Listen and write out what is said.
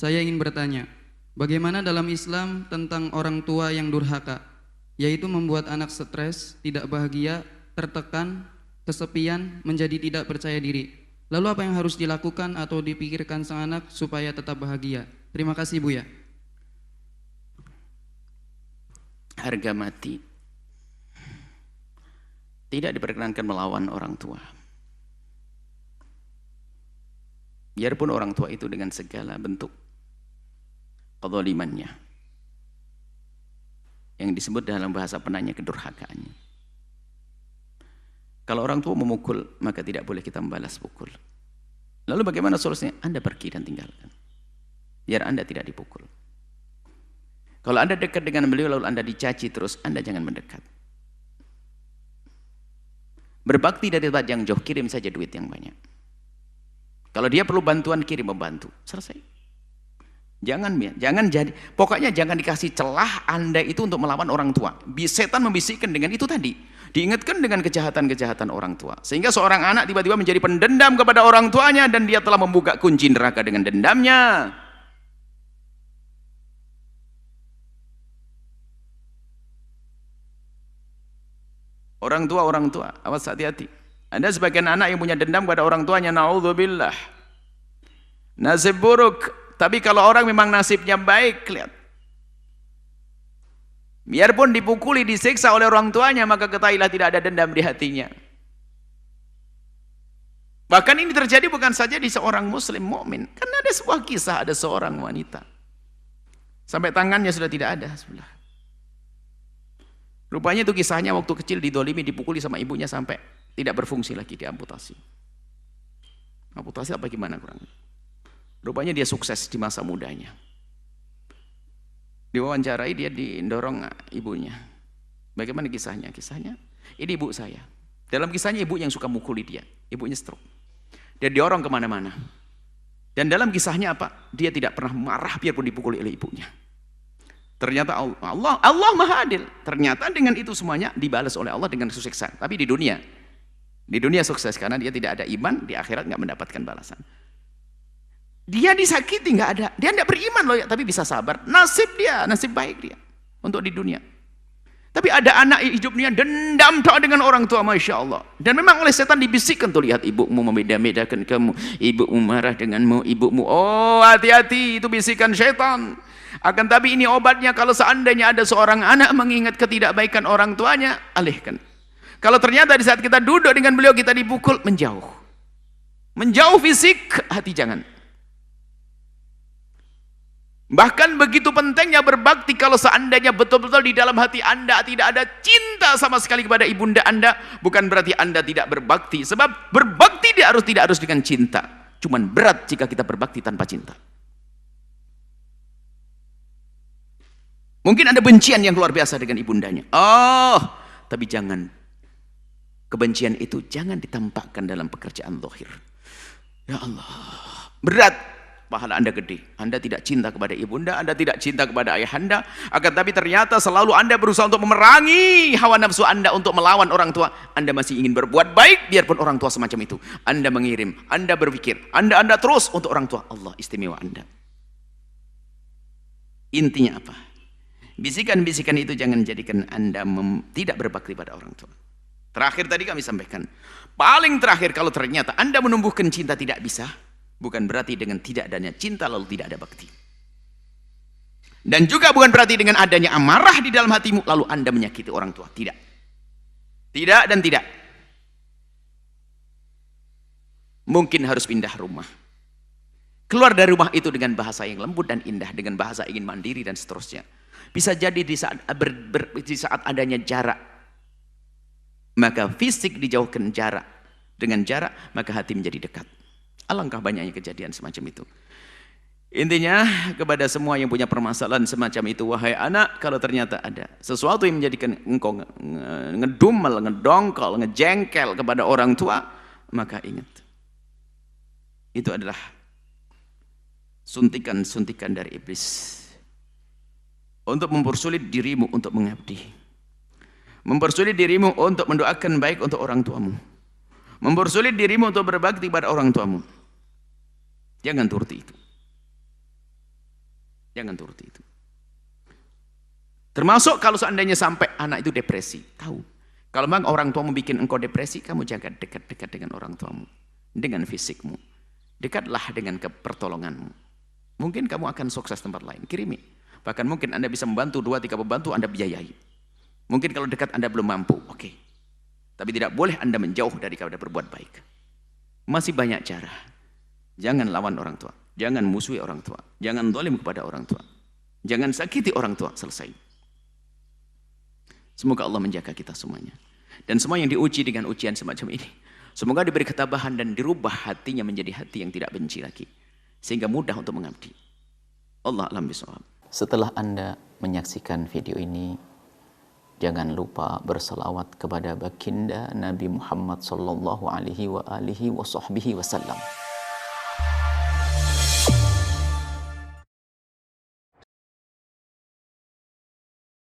Saya ingin bertanya, bagaimana dalam Islam tentang orang tua yang durhaka, yaitu membuat anak stres, tidak bahagia, tertekan, kesepian, menjadi tidak percaya diri. Lalu apa yang harus dilakukan atau dipikirkan sang anak supaya tetap bahagia? Terima kasih Buya. Harga mati tidak diperkenankan melawan orang tua. Biarpun orang tua itu dengan segala bentuk kezalimannya, yang disebut dalam bahasa penanya kedurhakaannya. Kalau orang tua memukul, maka tidak boleh kita membalas pukul. Lalu bagaimana solusinya? Anda pergi dan tinggalkan, biar Anda tidak dipukul. Kalau Anda dekat dengan beliau lalu Anda dicaci terus, Anda jangan mendekat. Berbakti dari tempat yang jauh, kirim saja duit yang banyak. Kalau dia perlu bantuan, kirim membantu. Selesai. Jangan jadi, pokoknya jangan dikasih celah Anda itu untuk melawan orang tua. Setan membisikkan dengan itu tadi. Diingatkan dengan kejahatan-kejahatan orang tua. Sehingga seorang anak tiba-tiba menjadi pendendam kepada orang tuanya dan dia telah membuka kunci neraka dengan dendamnya. Orang tua, awas hati-hati. Ada sebagian anak yang punya dendam kepada orang tuanya, naudzubillah. Nasib buruk. Tapi kalau orang memang nasibnya baik, lihat. Biarpun dipukuli, disiksa oleh orang tuanya, maka ketahuilah tidak ada dendam di hatinya. Bahkan ini terjadi bukan saja di seorang muslim mukmin. Karena ada sebuah kisah, ada seorang wanita. Sampai tangannya sudah tidak ada sebelah. Rupanya itu kisahnya waktu kecil didolimi, dipukuli sama ibunya sampai tidak berfungsi lagi, diamputasi. Amputasi apa gimana kurang? Rupanya dia sukses di masa mudanya. Diwawancarai, dia didorong ibunya. Bagaimana kisahnya? Kisahnya, ini ibu saya. Dalam kisahnya ibu yang suka mukuli dia. Ibunya stroke. Dia didorong kemana-mana. Dan dalam kisahnya apa? Dia tidak pernah marah biarpun dipukuli oleh ibunya. Ternyata Allah Maha Adil. Ternyata dengan itu semuanya dibalas oleh Allah dengan kesuksesan. Tapi di dunia sukses karena dia tidak ada iman, di akhirat nggak mendapatkan balasan. Dia disakiti nggak ada, dia nggak beriman loh ya, tapi bisa sabar. Nasib baik dia untuk di dunia. Tapi ada anak hidupnya dendam dengan orang tua, masya Allah. Dan memang oleh setan dibisikkan tuh, lihat ibumu membeda-bedakan kamu, ibumu marah denganmu, ibumu. Oh hati-hati, itu bisikan setan. Akan tapi ini obatnya, kalau seandainya ada seorang anak mengingat ketidakbaikan orang tuanya, alihkan. Kalau ternyata di saat kita duduk dengan beliau kita dipukul, menjauh. Menjauh fisik, hati jangan. Bahkan begitu pentingnya berbakti, kalau seandainya betul-betul di dalam hati Anda tidak ada cinta sama sekali kepada ibunda Anda, bukan berarti Anda tidak berbakti. Sebab berbakti tidak harus dengan cinta. Cuman berat jika kita berbakti tanpa cinta. Mungkin ada bencian yang luar biasa dengan ibundanya. Oh, tapi jangan. Kebencian itu jangan ditampakkan dalam pekerjaan zahir. Ya Allah, berat. Pahala Anda gede. Anda tidak cinta kepada ibunda, Anda tidak cinta kepada ayah Anda. Akan tapi ternyata selalu Anda berusaha untuk memerangi hawa nafsu Anda untuk melawan orang tua. Anda masih ingin berbuat baik biarpun orang tua semacam itu. Anda mengirim, Anda berpikir, Anda terus untuk orang tua. Allah istimewa Anda. Intinya apa? Bisikan-bisikan itu jangan jadikan Anda tidak berbakti pada orang tua. Terakhir tadi kami sampaikan, paling terakhir kalau ternyata Anda menumbuhkan cinta tidak bisa, bukan berarti dengan tidak adanya cinta lalu tidak ada bakti. Dan juga bukan berarti dengan adanya amarah di dalam hatimu lalu Anda menyakiti orang tua. Tidak. Tidak dan tidak. Mungkin harus pindah rumah. Keluar dari rumah itu dengan bahasa yang lembut dan indah, dengan bahasa ingin mandiri dan seterusnya. Bisa jadi di saat adanya jarak, maka fisik dijauhkan jarak. Dengan jarak, maka hati menjadi dekat. Alangkah banyaknya kejadian semacam itu. Intinya, kepada semua yang punya permasalahan semacam itu, wahai anak, kalau ternyata ada sesuatu yang menjadikan engkau ngedumel, ngedongkol, ngejengkel kepada orang tua, maka ingat, itu adalah suntikan-suntikan dari iblis untuk mempersulit dirimu untuk mengabdi, mempersulit dirimu untuk mendoakan baik untuk orang tuamu, mempersulit dirimu untuk berbakti pada orang tuamu. Jangan turuti itu. Jangan turuti itu. Termasuk kalau seandainya sampai anak itu depresi, tahu. Kalau memang orang tua membuat engkau depresi, kamu jaga dekat-dekat dengan orang tuamu, dengan fisikmu. Dekatlah dengan pertolonganmu. Mungkin kamu akan sukses tempat lain, kirimi. Bahkan mungkin Anda bisa membantu 2-3 pembantu, Anda biayai. Mungkin kalau dekat Anda belum mampu, oke. Tapi tidak boleh Anda menjauh dari daripada berbuat baik. Masih banyak cara. Jangan lawan orang tua, jangan musuhi orang tua, jangan zalim kepada orang tua. Jangan sakiti orang tua, selesai. Semoga Allah menjaga kita semuanya. Dan semua yang diuji dengan ujian semacam ini, semoga diberi ketabahan dan dirubah hatinya menjadi hati yang tidak benci lagi. Sehingga mudah untuk mengabdi. Allah alam bisawab. Setelah Anda menyaksikan video ini, jangan lupa berselawat kepada baginda Nabi Muhammad sallallahu alaihi wa alihi wa sahbihi wasallam.